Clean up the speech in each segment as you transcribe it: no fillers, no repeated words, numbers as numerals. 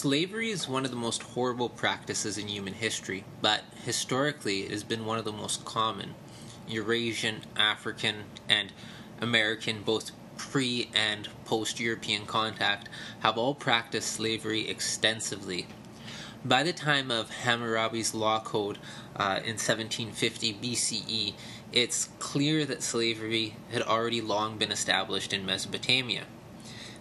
Slavery is one of the most horrible practices in human history, but historically it has been one of the most common. Eurasian, African, and American, both pre- and post-European contact, have all practiced slavery extensively. By the time of Hammurabi's Law Code in 1750 BCE, it's clear that slavery had already long been established in Mesopotamia.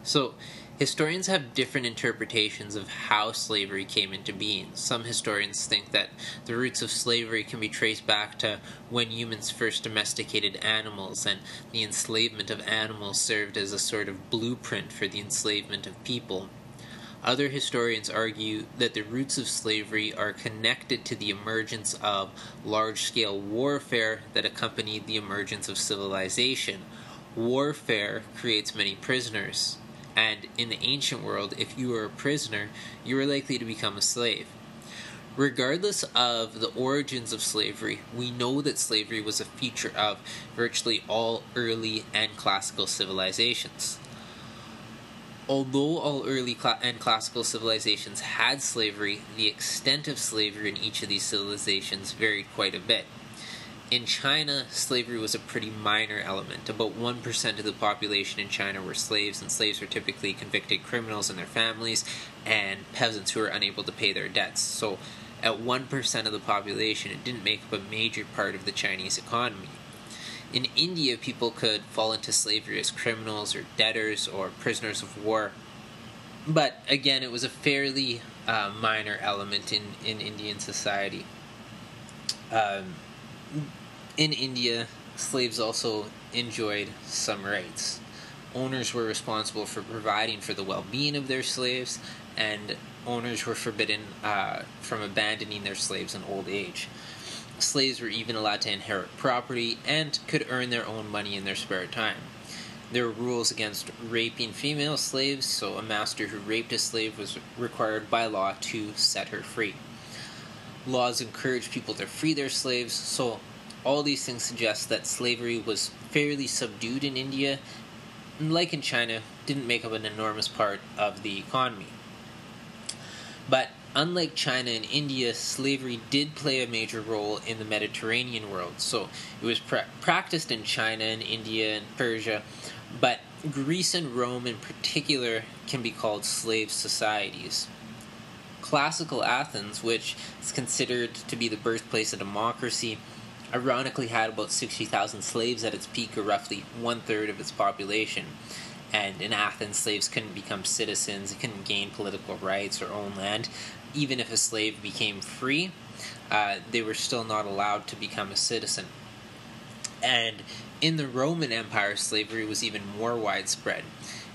So, historians have different interpretations of how slavery came into being. Some historians think that the roots of slavery can be traced back to when humans first domesticated animals, and the enslavement of animals served as a sort of blueprint for the enslavement of people. Other historians argue that the roots of slavery are connected to the emergence of large-scale warfare that accompanied the emergence of civilization. Warfare creates many prisoners, and in the ancient world, if you were a prisoner, you were likely to become a slave. Regardless of the origins of slavery, we know that slavery was a feature of virtually all early and classical civilizations. Although all early and classical civilizations had slavery, the extent of slavery in each of these civilizations varied quite a bit. In China, slavery was a pretty minor element. About 1% of the population in China were slaves, and slaves were typically convicted criminals and their families, and peasants who were unable to pay their debts. So, at 1% of the population, it didn't make up a major part of the Chinese economy. In India, people could fall into slavery as criminals or debtors or prisoners of war. But again, it was a fairly minor element in Indian society. In India, slaves also enjoyed some rights. Owners were responsible for providing for the well-being of their slaves, and owners were forbidden from abandoning their slaves in old age. Slaves were even allowed to inherit property and could earn their own money in their spare time. There were rules against raping female slaves, so a master who raped a slave was required by law to set her free. Laws encouraged people to free their slaves, so all these things suggest that slavery was fairly subdued in India, and like in China, didn't make up an enormous part of the economy. But unlike China and India, slavery did play a major role in the Mediterranean world. So it was practiced in China and India and Persia, but Greece and Rome in particular can be called slave societies. Classical Athens, which is considered to be the birthplace of democracy, ironically had about 60,000 slaves at its peak, or roughly one-third of its population. And in Athens, slaves couldn't become citizens, they couldn't gain political rights or own land. Even if a slave became free, they were still not allowed to become a citizen. And in the Roman Empire, slavery was even more widespread.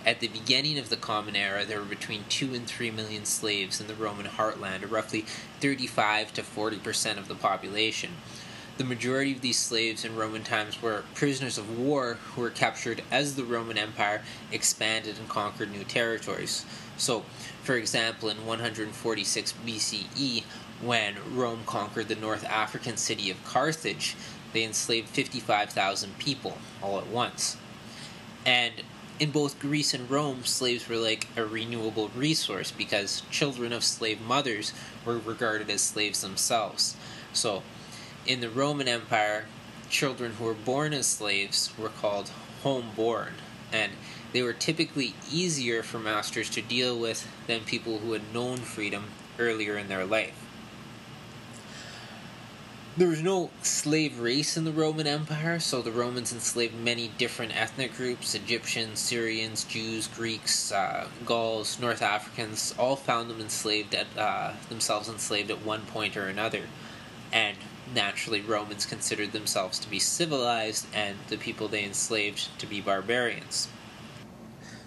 At the beginning of the Common Era, there were between 2 and 3 million slaves in the Roman heartland, or roughly 35 to 40% of the population. The majority of these slaves in Roman times were prisoners of war who were captured as the Roman Empire expanded and conquered new territories. So, for example, in 146 BCE, when Rome conquered the North African city of Carthage, they enslaved 55,000 people all at once. And in both Greece and Rome, slaves were like a renewable resource because children of slave mothers were regarded as slaves themselves. So, in the Roman Empire, children who were born as slaves were called homeborn, and they were typically easier for masters to deal with than people who had known freedom earlier in their life. There was no slave race in the Roman Empire, so the Romans enslaved many different ethnic groups: Egyptians, Syrians, Jews, Greeks, Gauls, North Africans, all found themselves enslaved at one point or another. And naturally, Romans considered themselves to be civilized and the people they enslaved to be barbarians.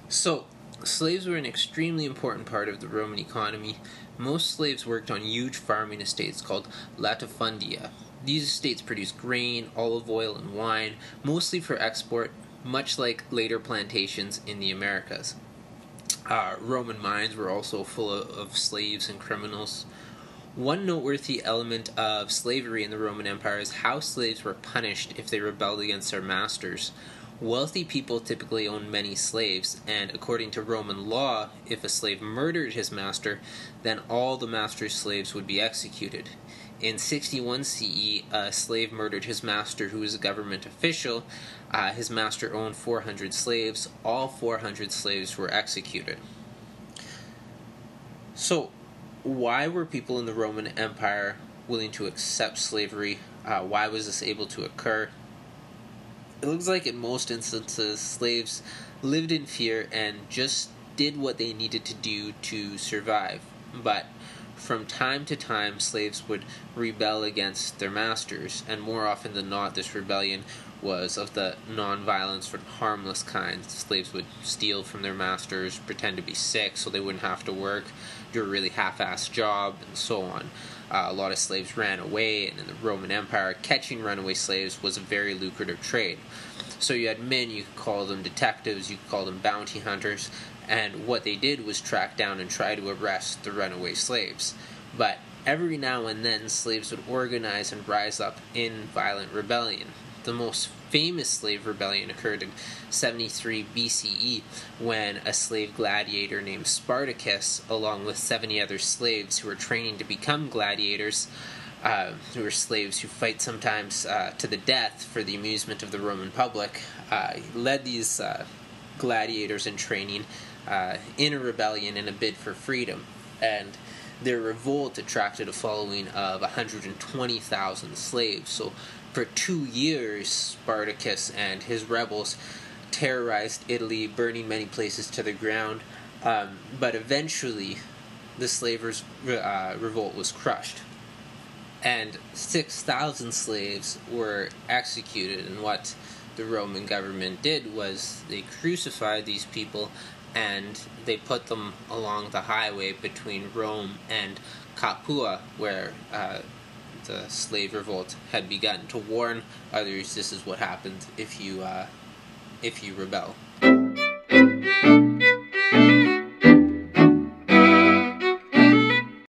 So, slaves were an extremely important part of the Roman economy. Most slaves worked on huge farming estates called latifundia. These estates produced grain, olive oil, and wine, mostly for export, much like later plantations in the Americas. Roman mines were also full of slaves and criminals. One noteworthy element of slavery in the Roman Empire is how slaves were punished if they rebelled against their masters. Wealthy people typically owned many slaves, and according to Roman law, if a slave murdered his master, then all the master's slaves would be executed. In 61 CE, a slave murdered his master, who was a government official. His master owned 400 slaves. All 400 slaves were executed. So, why were people in the Roman Empire willing to accept slavery? Why was this able to occur? It looks like in most instances, slaves lived in fear and just did what they needed to do to survive. But from time to time, slaves would rebel against their masters, and more often than not, this rebellion was of the non-violent, sort of harmless kind. Slaves would steal from their masters, pretend to be sick so they wouldn't have to work, do a really half-assed job, and so on. A lot of slaves ran away, and in the Roman Empire, catching runaway slaves was a very lucrative trade. So you had men, you could call them detectives, you could call them bounty hunters, and what they did was track down and try to arrest the runaway slaves. But every now and then, slaves would organize and rise up in violent rebellion. The most famous slave rebellion occurred in 73 BCE when a slave gladiator named Spartacus, along with 70 other slaves who were training to become gladiators, who were slaves who fight sometimes to the death for the amusement of the Roman public, led these gladiators in training in a rebellion in a bid for freedom. And their revolt attracted a following of 120,000 slaves. So for 2 years, Spartacus and his rebels terrorized Italy, burning many places to the ground. But eventually, the slavers' revolt was crushed. And 6,000 slaves were executed. And what the Roman government did was they crucified these people and they put them along the highway between Rome and Capua, where the slave revolt had begun, to warn others this is what happens if you rebel.